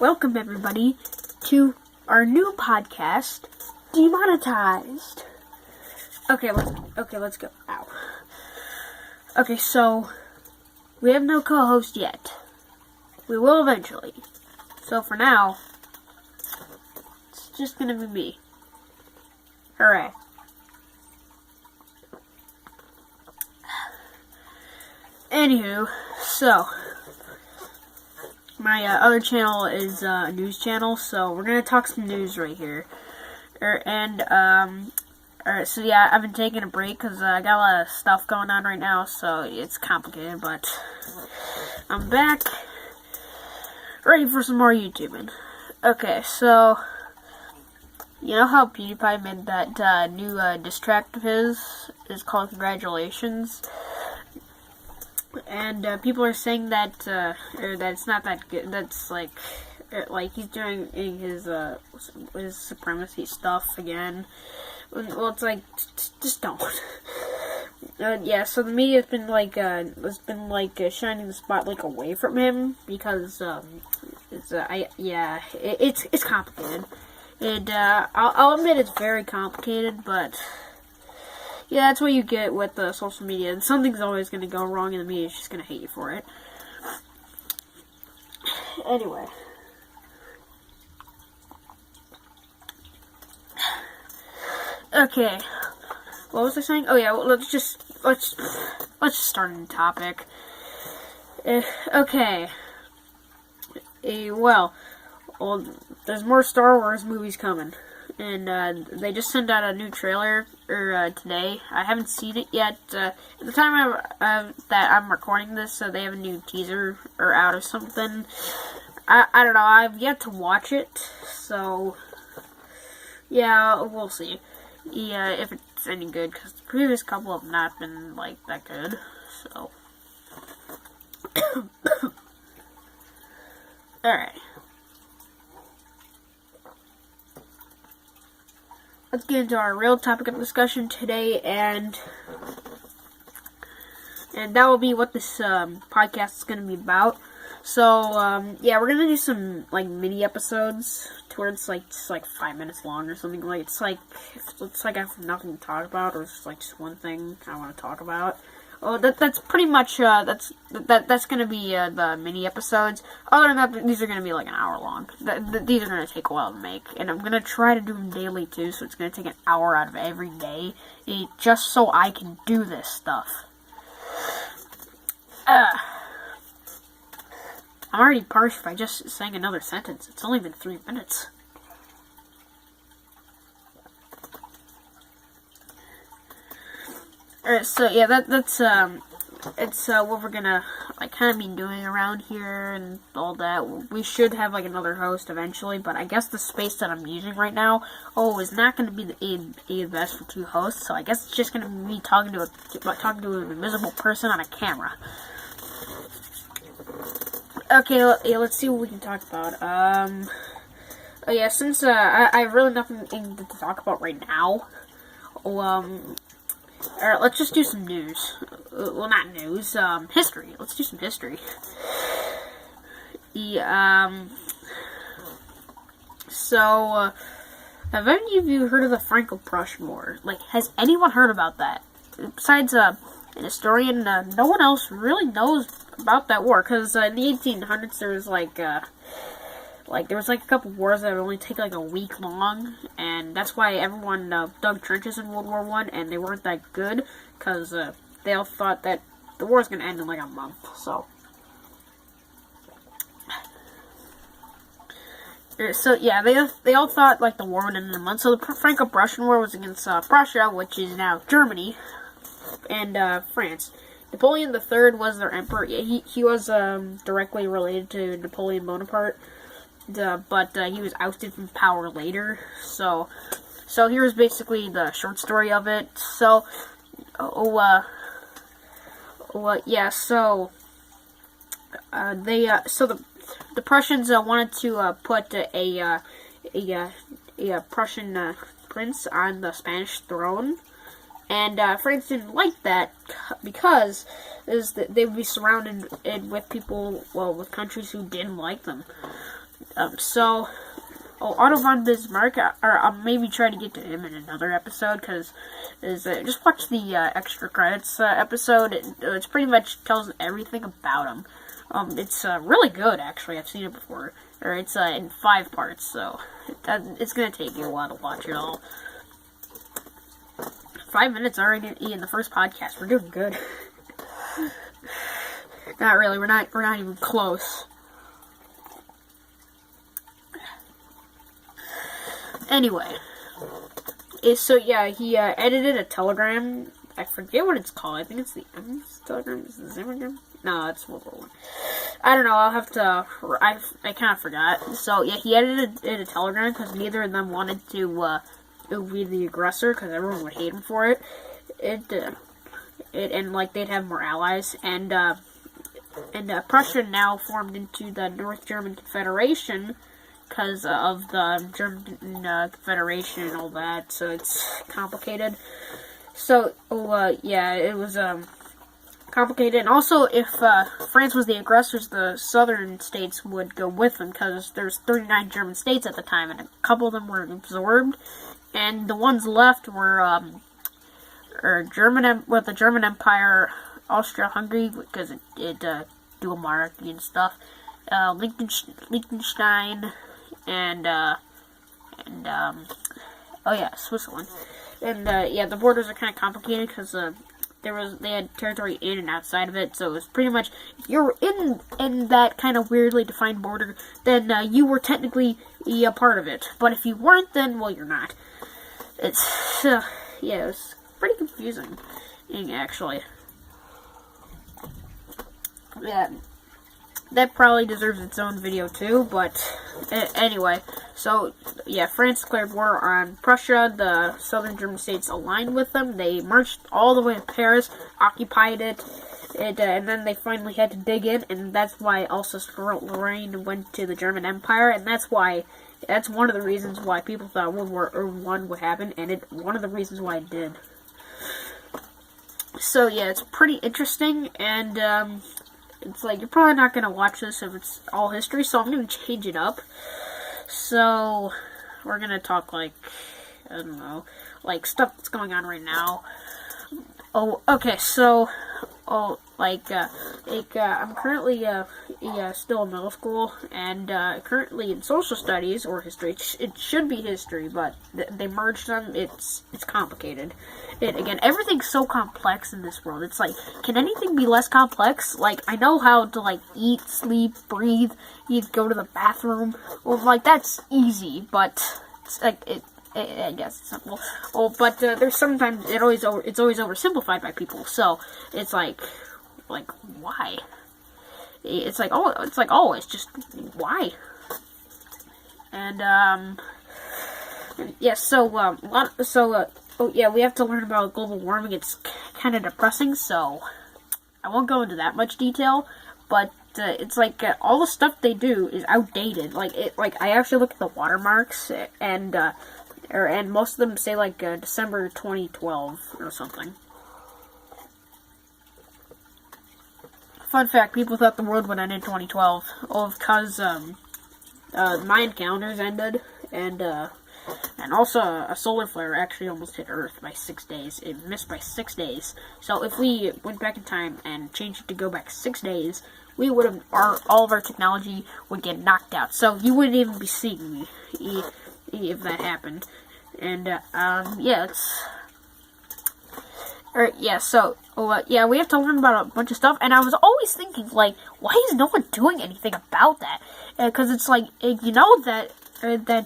Welcome everybody to our new podcast, Demonetized. Okay, let's go. Ow. Okay, so we have no co-host yet. We will eventually. So for now, it's just gonna be me. Hooray. Anywho, so my other channel is a news channel, so we're gonna talk some news right here. Alright, so yeah, I've been taking a break because I got a lot of stuff going on right now, so it's complicated, but I'm back, ready for some more YouTubing. Okay, so you know how PewDiePie made that new diss track of his? It's called Congratulations. And people are saying that that it's not that good. That's like he's doing his supremacy stuff again. Well, it's like just don't. Yeah. So the media's been shining the spotlight away from him because it's complicated. And I'll admit it's very complicated, but. Yeah, that's what you get with social media. And something's always going to go wrong, and the media's just going to hate you for it. Anyway. Okay. What was I saying? Oh yeah, well, let's just start a new topic. Okay. Well, there's more Star Wars movies coming. And they just sent out a new trailer today. I haven't seen it yet. At the time that I'm recording this, so they have a new teaser out or something. I don't know. I've yet to watch it, so yeah, we'll see. Yeah, if it's any good, because the previous couple have not been like that good. So, all right. Let's get into our real topic of discussion today, and that will be what this podcast is going to be about. So, yeah, we're going to do some, mini episodes to where it's, just 5 minutes long or something. It's like I have nothing to talk about, or it's just one thing I want to talk about. Oh, that's pretty much, that's going to be, the mini episodes. Other than that, these are going to be, an hour long. These are going to take a while to make. And I'm going to try to do them daily, too, so it's going to take an hour out of every day, just so I can do this stuff. I'm already parched if I just sang another sentence. It's only been 3 minutes. Alright, so yeah, that's what we're gonna kind of be doing around here and all that. We should have another host eventually, but I guess the space that I'm using right now, is not gonna be the best for 2 hosts. So I guess it's just gonna be me talking to an invisible person on a camera. Okay, let's see what we can talk about. Oh yeah, since I have really nothing to talk about right now. Alright, let's just do some news. Well, not news, history. Let's do some history. So, have any of you heard of the Franco-Prussian War? Has anyone heard about that? Besides, an historian, no one else really knows about that war, because in the 1800s, there was, there was a couple wars that would only take a week long, and that's why everyone dug trenches in World War I, and they weren't that good, because they all thought that the war was going to end in a month, so. So, yeah, they all thought, the war would end in a month, so the Franco-Prussian War was against Prussia, which is now Germany, and France. Napoleon III was their emperor. Yeah, he was directly related to Napoleon Bonaparte. But he was ousted from power later, so here's basically the short story of it. So, the Prussians wanted to put a Prussian prince on the Spanish throne, and France didn't like that because they would be surrounded with people, with countries who didn't like them. Otto von Bismarck, or I'll maybe try to get to him in another episode, because just watch the extra credits episode. It pretty much tells everything about him. It's really good, actually. I've seen it before. Or it's in 5 parts, so it's going to take you a while to watch it all. 5 minutes already in the first podcast. We're doing good. Not really. We're not even close. Anyway, so yeah, he edited a telegram. I forget what it's called. I think it's the M's telegram. Is it the Zimmergram? No, it's World War I. I don't know. I'll have to. I kind of forgot. So yeah, he edited a telegram because neither of them wanted to be the aggressor, because everyone would hate him for it. And like they'd have more allies, and Prussia now formed into the North German Confederation, because of the German Confederation and all that, so it's complicated. So, yeah, it was complicated. And also, if France was the aggressors, the southern states would go with them, because there's 39 German states at the time, and a couple of them were absorbed, and the ones left were the German Empire, Austria-Hungary, because it dual monarchy and stuff, Liechtenstein, and Switzerland. And yeah, the borders are kind of complicated because they had territory in and outside of it, so it was pretty much, if you're in that kind of weirdly defined border, then you were technically a part of it. But if you weren't, then, well, you're not. It's yeah, it was pretty confusing, actually. Yeah. That probably deserves its own video too, but anyway, so yeah, France declared war on Prussia. The southern German states aligned with them. They marched all the way to Paris, occupied it, and then they finally had to dig in, and that's why Alsace-Lorraine went to the German Empire, and that's one of the reasons why people thought World War I would happen, and one of the reasons why it did. So yeah, it's pretty interesting, and it's like, you're probably not going to watch this if it's all history, so I'm going to change it up. So, we're going to talk, like, I don't know, like, stuff that's going on right now. Oh, okay, so, I'm currently, still in middle school, and, currently in social studies, or history. It should be history, but they merged them. It's complicated. Again, everything's so complex in this world. It's like, can anything be less complex? Like, I know how to, like, eat, sleep, breathe, go to the bathroom. Well, like, that's easy, but it's like, I guess it's simple. Well, but there's sometimes it's always oversimplified by people. So it's like why? It's like always just why? And yeah. We have to learn about global warming. It's kind of depressing, so I won't go into that much detail. But it's like all the stuff they do is outdated. Like I actually look at the watermarks and most of them say like December 2012 or something. Fun fact: people thought the world would end in 2012, because Mayan calendars ended, and also a solar flare actually almost hit Earth by 6 days. It missed by 6 days. So if we went back in time and changed it to go back 6 days, we would have all of our technology would get knocked out. So you wouldn't even be seeing me if that happened. And yeah, we have to learn about a bunch of stuff. And I was always thinking, like, why is no one doing anything about that? Because it's like, you know that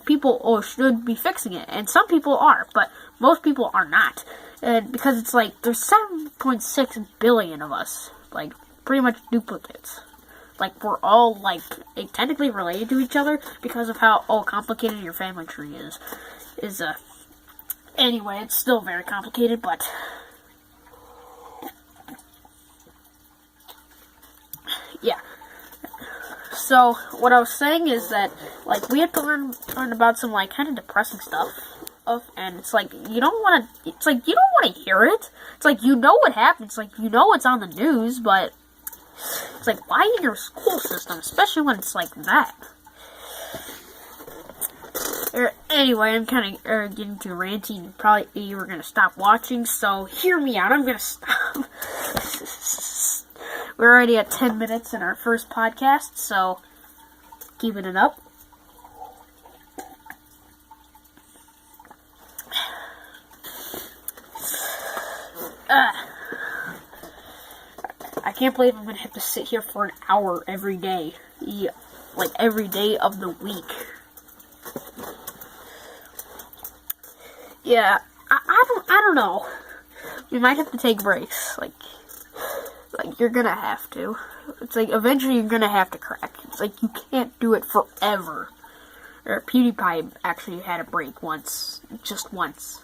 people should be fixing it, and some people are, but most people are not. Because it's like, there's 7.6 billion of us, like, pretty much duplicates. Like, we're all, like, technically related to each other because of how complicated your family tree is. Anyway, it's still very complicated, but yeah. So, what I was saying is that, like, we have to learn about some, like, kind of depressing stuff, and it's like, you don't want to hear it. It's like, you know what happens, like, you know it's on the news, but it's like, why in your school system, especially when it's like that? Anyway, I'm kind of getting too ranty, and probably you were gonna stop watching. So hear me out. I'm gonna stop. We're already at 10 minutes in our first podcast, so keeping it up. I can't believe I'm gonna have to sit here for an hour every day. Yeah, like every day of the week. Yeah, I don't know. We might have to take breaks. Like you're gonna have to. It's like eventually you're gonna have to crack. It's like you can't do it forever. Or PewDiePie actually had a break once, just once.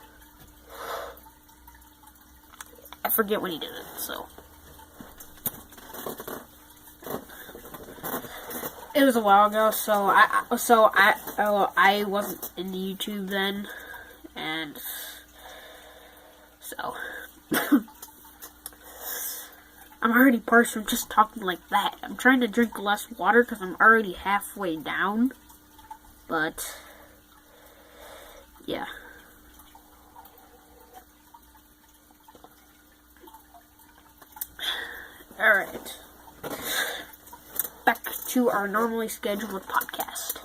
I forget when he did it, so. It was a while ago, so I wasn't into YouTube then, and so I'm already parched from just talking like that. I'm trying to drink less water because I'm already halfway down, but yeah. Alright. Back to our normally scheduled podcast.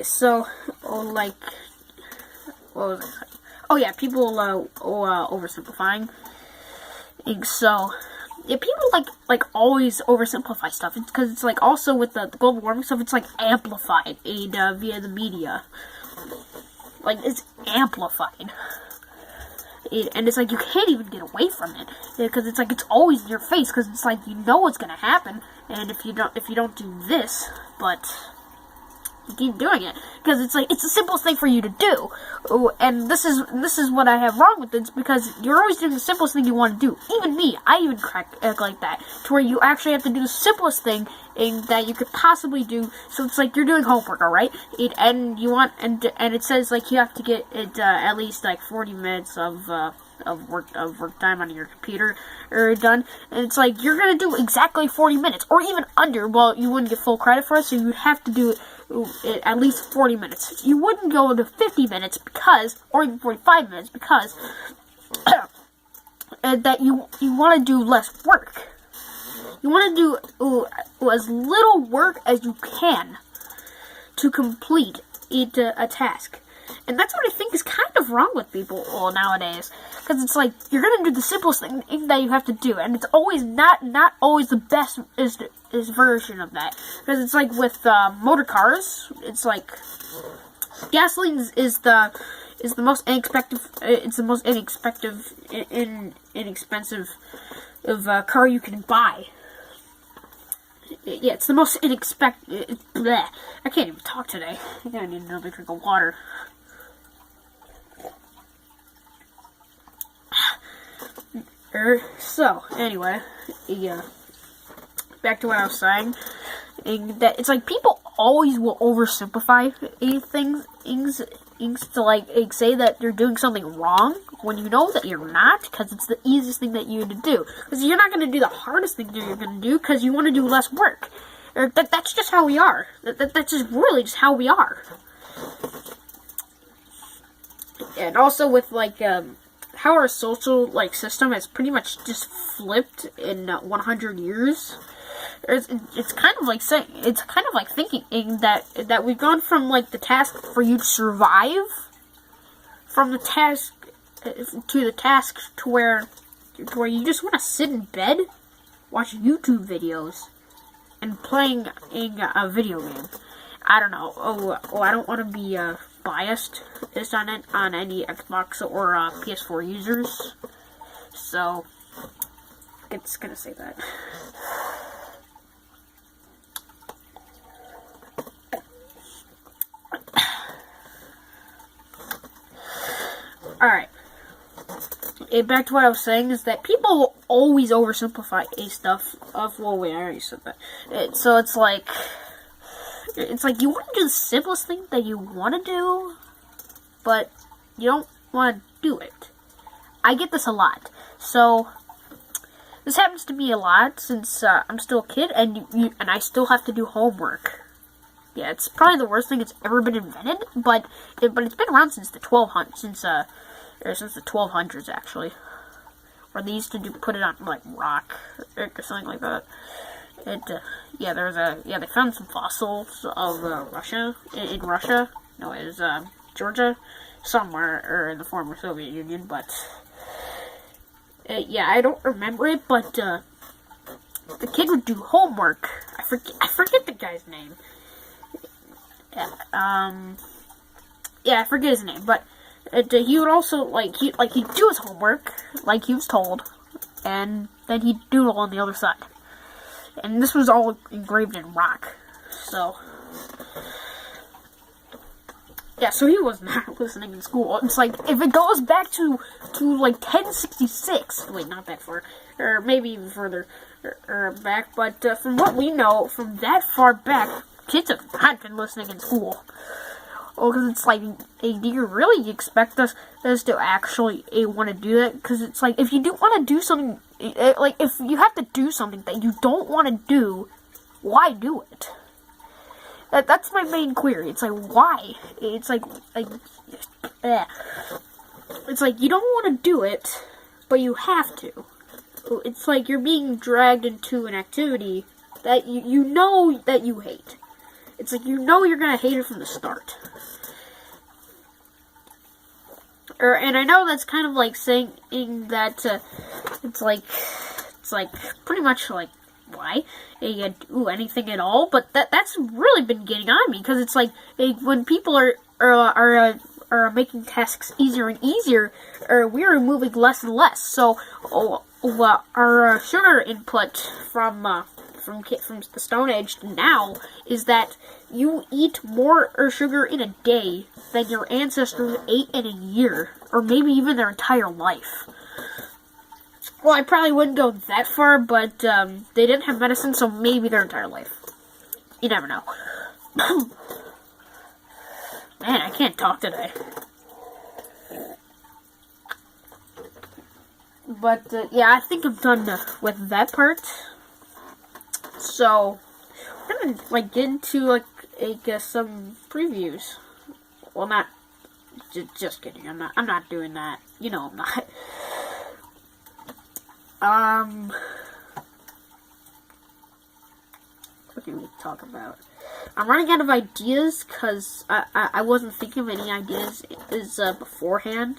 So, what was it? Oh yeah, people oversimplifying. And so, yeah, people like always oversimplify stuff. It's because it's like also with the global warming stuff, it's like amplified via the media. Like it's amplified. And it's like you can't even get away from it because it's like it's always in your face because it's like you know what's gonna happen, and if you don't do this, but you keep doing it because it's like it's the simplest thing for you to do. And this is what I have wrong with it. It's because you're always doing the simplest thing you want to do. Even me, I even crack like that to where you actually have to do the simplest thing that you could possibly do. So it's like you're doing homework, all right? And it says like you have to get it at least like 40 minutes of work time on your computer done, and it's like you're gonna do exactly 40 minutes or even under. Well, you wouldn't get full credit for it, so you'd have to do it at least 40 minutes. You wouldn't go to 50 minutes or even 45 minutes because that you want to do less work. You want to do as little work as you can to complete a task. And that's what I think is kind of wrong with people nowadays. Because it's like, you're going to do the simplest thing that you have to do. And it's always not always the best is version of that. Because it's like with motor cars, it's like, gasoline is the most inexpensive, it's the most inexpensive car you can buy. Yeah, it's the most inexpensive. I can't even talk today. I think I need another drink of water. So, anyway, yeah, back to what I was saying, that it's like people always will oversimplify things to like say that you're doing something wrong when you know that you're not, because it's the easiest thing that you need to do, because you're not going to do the hardest thing that you're going to do because you want to do less work. That's just how we are. That's just really just how we are. And also with like how our social system has pretty much just flipped in 100 years. It's kind of like saying, it's kind of like thinking that we've gone from like the task for you to survive, from the task to the task to where you just want to sit in bed, watch YouTube videos, and playing a video game. I don't know. I don't want to be biased on any Xbox or PS4 users, so it's gonna say that. Alright. Back to what I was saying is that people will always oversimplify stuff well, wait, I already said that. So it's like you want to do the simplest thing that you want to do, but you don't want to do it. I get this a lot. So this happens to me a lot since I'm still a kid, and I still have to do homework. Yeah, it's probably the worst thing that's ever been invented, but it's been around since the 1200s actually, where they used to put it on like rock or something like that. They found some fossils of Russia in Russia. No, it was Georgia, somewhere or in the former Soviet Union, but I don't remember it. But the kid would do homework. I forget the guy's name. I forget his name, but he would also he'd do his homework like he was told, and then he'd doodle on the other side. And this was all engraved in rock, so yeah. So he was not listening in school. It's like if it goes back to like 1066. Wait, not that far, or maybe even further or back. But from what we know, from that far back, kids have not been listening in school. Well, because it's like, hey, do you really expect us to actually want to do that? Because it's like, if you do want to do something, like, if you have to do something that you don't want to do, why do it? That's my main query. It's like, why? It's like, it's like, you don't want to do it, but you have to. It's like you're being dragged into an activity that you know that you hate. It's like, you know you're gonna hate it from the start. And I know that's kind of like saying that it's like pretty much like, why? You do anything at all? But that's really been getting on me, because it's like, when people are making tasks easier and easier, we're removing less and less. So our sugar input from the Stone Age to now is that you eat more sugar in a day than your ancestors ate in a year, or maybe even their entire life. Well, I probably wouldn't go that far, but they didn't have medicine, so maybe their entire life. You never know. Man, I can't talk today. But I think I'm done with that part. So we're gonna get into some previews. Well, not just kidding. I'm not doing that. You know I'm not. What can we talk about? I'm running out of ideas because I wasn't thinking of any ideas beforehand.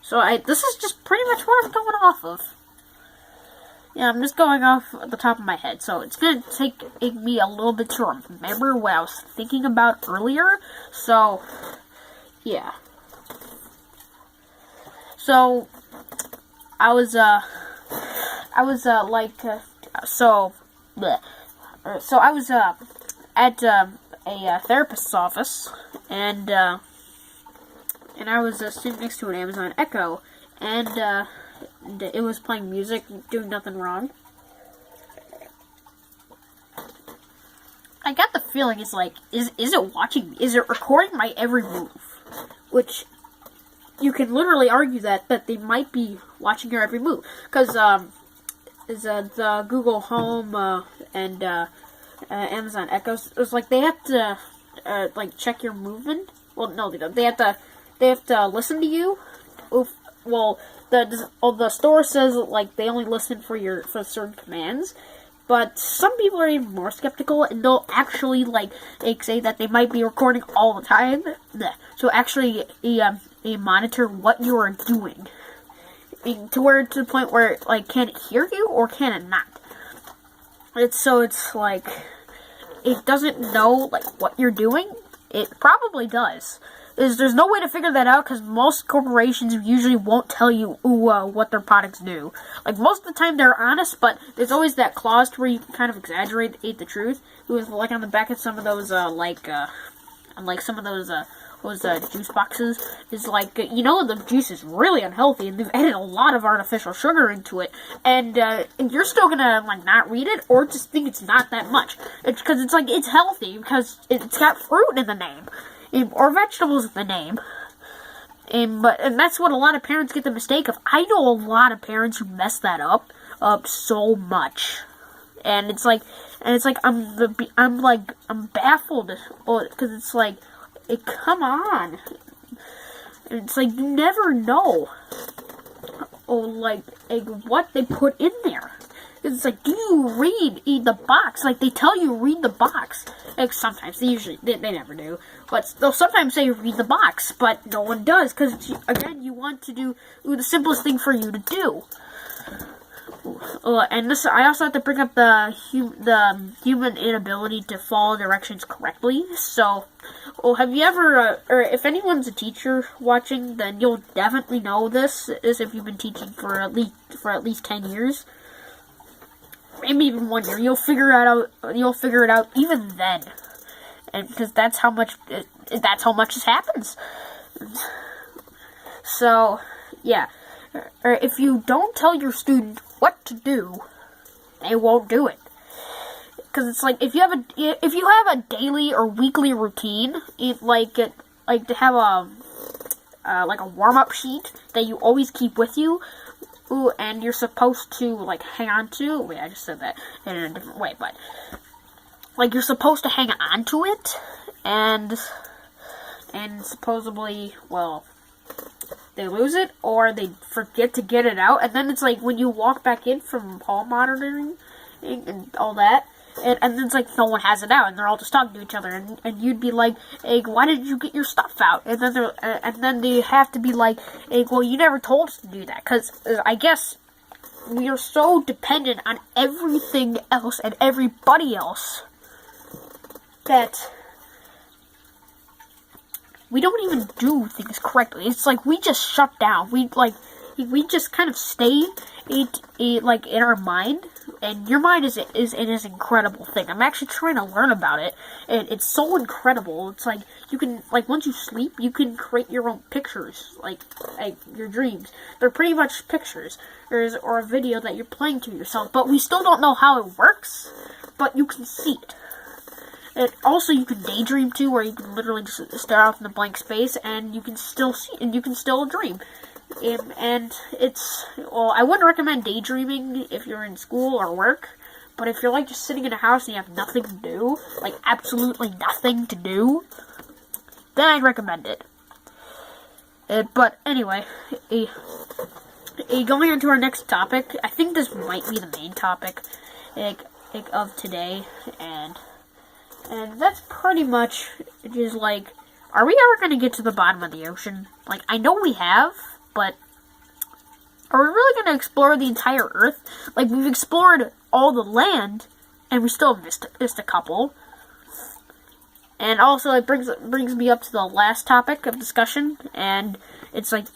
So this is just pretty much what I'm going off of. Yeah, I'm just going off the top of my head, so it's going to take me a little bit to remember what I was thinking about earlier, so, yeah. So, I was at a therapist's office, and I was sitting next to an Amazon Echo, and it was playing music, doing nothing wrong. I got the feeling it's like, is it watching me? Is it recording my every move? Which, you can literally argue that they might be watching your every move. Because, the Google Home, and, Amazon Echoes, it's like they have to, check your movement. Well, no, they don't. They have to listen to you. Well, the store says they only listen for certain commands, but some people are even more skeptical, and they'll actually say that they might be recording all the time. So actually, monitor what you are doing, to the point where can it hear you or can it not? It's like it doesn't know what you're doing. It probably does. There's no way to figure that out, because most corporations usually won't tell you what their products do. Most of the time they're honest, but there's always that clause to where you can kind of exaggerate the truth. It was on the back of some of those juice boxes, is the juice is really unhealthy, and they've added a lot of artificial sugar into it, and you're still gonna not read it, or just think it's not that much. It's because it's healthy, because it's got fruit in the name. Or vegetables in the name. And that's what a lot of parents get the mistake of. I know a lot of parents who mess that up so much. And it's and it's like I'm baffled, because it's like, come on, and it's like you never know, like what they put in there. It's like, do you read the box? Like, they tell you read the box. Like, sometimes, they never do. But they'll sometimes say read the box, but no one does. Because, again, you want to do the simplest thing for you to do. And this, I also have to bring up the human inability to follow directions correctly. So, have you ever, or if anyone's a teacher watching, then you'll definitely know this, is if you've been teaching for at least 10 years. Maybe even 1 year. You'll figure it out even then, and because that's how much this happens. So, yeah. Or if you don't tell your student what to do, they won't do it. Because it's like, if you have a daily or weekly routine, like to have a warm-up sheet that you always keep with you. Ooh, and you're supposed to, like, hang on to... Wait, I just said that in a different way, but... Like, you're supposed to hang on to it, and supposedly, well, they lose it, or they forget to get it out, and then it's like, when you walk back in from hall monitoring, and all that, and then it's like, no one has it out, and they're all just talking to each other, and you'd be like, hey, why did you get your stuff out? And then they have to be like, hey, well, you never told us to do that, because I guess we are so dependent on everything else and everybody else that we don't even do things correctly. It's like we just shut down. We just kind of stay like in our mind, and your mind is an incredible thing. I'm actually trying to learn about it, and it's so incredible. It's like you can, like, once you sleep, you can create your own pictures, like your dreams. They're pretty much pictures, or a video that you're playing to yourself. But we still don't know how it works, but you can see it. And also, you can daydream too, where you can literally just stare out in the blank space, and you can still see, and you can still dream. And it's, well, I wouldn't recommend daydreaming if you're in school or work, but if you're, like, just sitting in a house and you have nothing to do, like, absolutely nothing to do, then I'd recommend it. But anyway, going on to our next topic, I think this might be the main topic of today, and that's pretty much just, like, are we ever going to get to the bottom of the ocean? Like, I know we have, but are we really going to explore the entire Earth? Like, we've explored all the land, and we still missed a couple. And also, it brings me up to the last topic of discussion, and it's like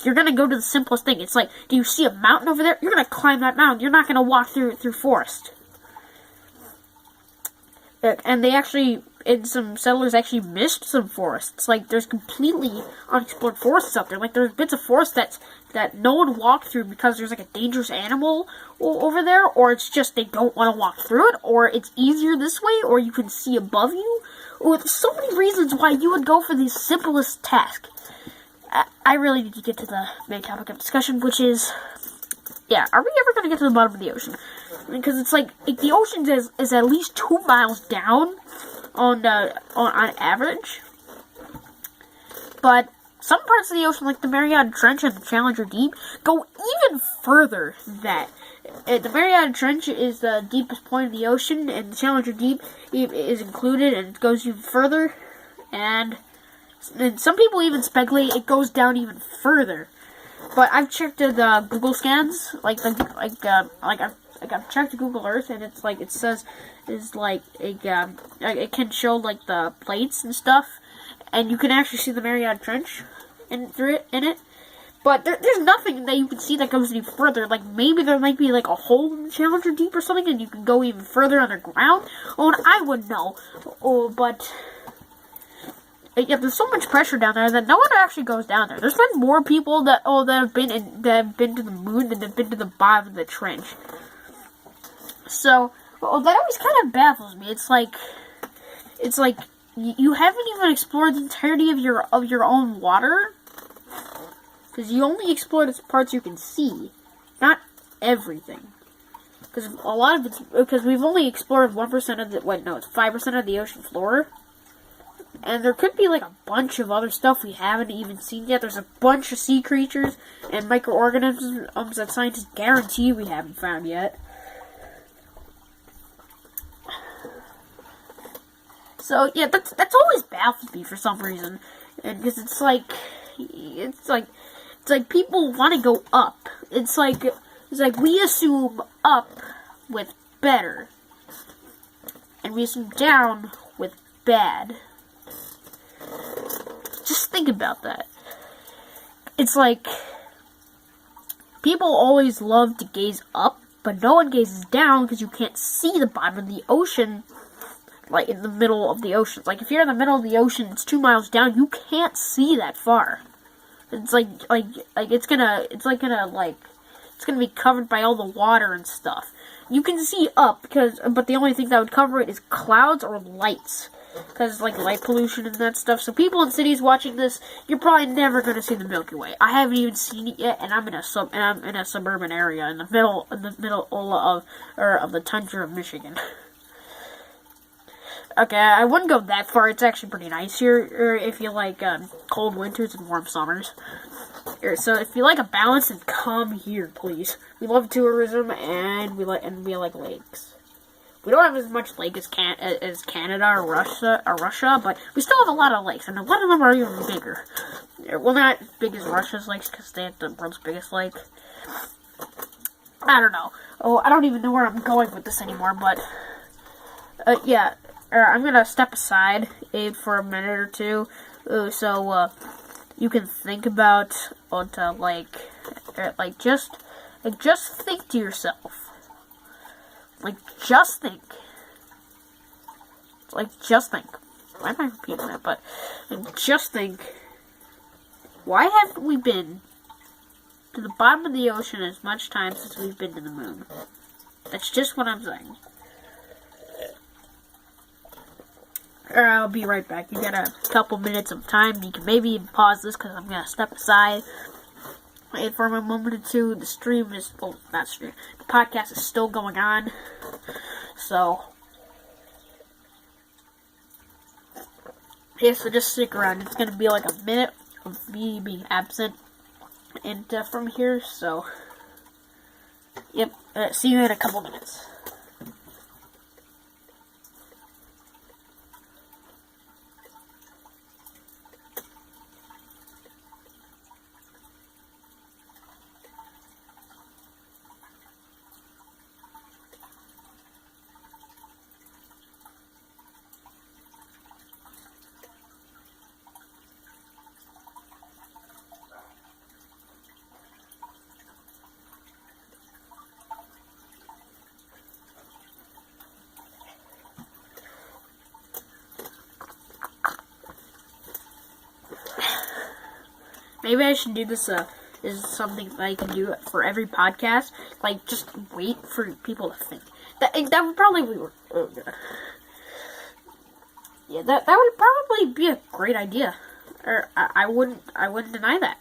you're going to go to the simplest thing. It's like, do you see a mountain over there? You're going to climb that mountain. You're not going to walk through forest. And they actually, and some settlers actually missed some forests. Like, there's completely unexplored forests out there. Like, there's bits of forest that no one walked through because there's, like, a dangerous animal over there, or it's just they don't want to walk through it, or it's easier this way, or you can see above you. Or there's so many reasons why you would go for the simplest task. I really need to get to the main topic of discussion, which is, yeah, are we ever going to get to the bottom of the ocean? Because it's like the ocean is at least 2 miles down on average. But some parts of the ocean, like the Mariana Trench and the Challenger Deep, go even further than that. The Mariana Trench is the deepest point of the ocean, and the Challenger Deep is included, and it goes even further. And some people even speculate it goes down even further. But I've checked the Google scans, I've checked Google Earth, and it's like, it says, is like, it can show, like, the plates and stuff, and you can actually see the Mariana Trench in it. But there's nothing that you can see that goes any further. Like, maybe there might be, like, a hole in the Challenger Deep or something, and you can go even further underground. Oh, and I would know. Oh, but yeah, there's so much pressure down there that no one actually goes down there. There's been more people that have been to the moon than have been to the bottom of the trench. So, that always kind of baffles me. It's like you haven't even explored the entirety of your own water, because you only explore the parts you can see, not everything. because a lot of it's because we've only explored 1% of the it's 5% of the ocean floor, and there could be like a bunch of other stuff we haven't even seen yet. There's a bunch of sea creatures and microorganisms that scientists guarantee we haven't found yet. So yeah, that's always baffled me for some reason, and because it's like people want to go up. It's like we assume up with better, and we assume down with bad. Just think about that. It's like people always love to gaze up, but no one gazes down because you can't see the bottom of the ocean. Like in the middle of the ocean. Like if you're in the middle of the ocean, it's 2 miles down. You can't see that far. It's it's gonna be covered by all the water and stuff. You can see up but the only thing that would cover it is clouds or lights, because like light pollution and that stuff. So people in cities watching this, you're probably never gonna see the Milky Way. I haven't even seen it yet, and I'm in a suburban area in the middle of the tundra of Michigan. Okay, I wouldn't go that far. It's actually pretty nice here, if you like cold winters and warm summers. So if you like a balance, then come here, please. We love tourism, and we like lakes. We don't have as much lake as Canada or Russia, but we still have a lot of lakes, and a lot of them are even bigger. Well, not as big as Russia's lakes, because they have the world's biggest lake. I don't know. Oh, I don't even know where I'm going with this anymore, but yeah. I'm gonna step aside, Abe, for a minute or two, so you can think about just think to yourself, just think. Why am I repeating that? But just think. Why haven't we been to the bottom of the ocean as much time since we've been to the moon? That's just what I'm saying. I'll be right back. You got a couple minutes of time. You can maybe even pause this because I'm gonna step aside. Wait for a moment or two. The stream is the podcast is still going on. So yeah, so just stick around. It's gonna be like a minute of me being absent and from here. So yep. See you in a couple minutes. Maybe I should do this, is something that I can do for every podcast. Like, just wait for people to think. That would probably be... yeah, that would probably be a great idea. Or, I wouldn't deny that.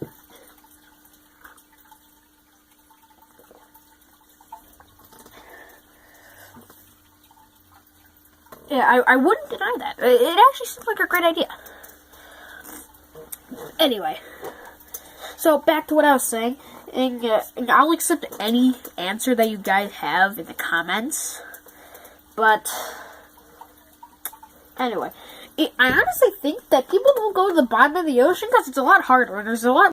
Yeah, I wouldn't deny that. It actually seems like a great idea. Anyway. So, back to what I was saying, and I'll accept any answer that you guys have in the comments, but, anyway, I honestly think that people don't go to the bottom of the ocean because it's a lot harder, and there's a lot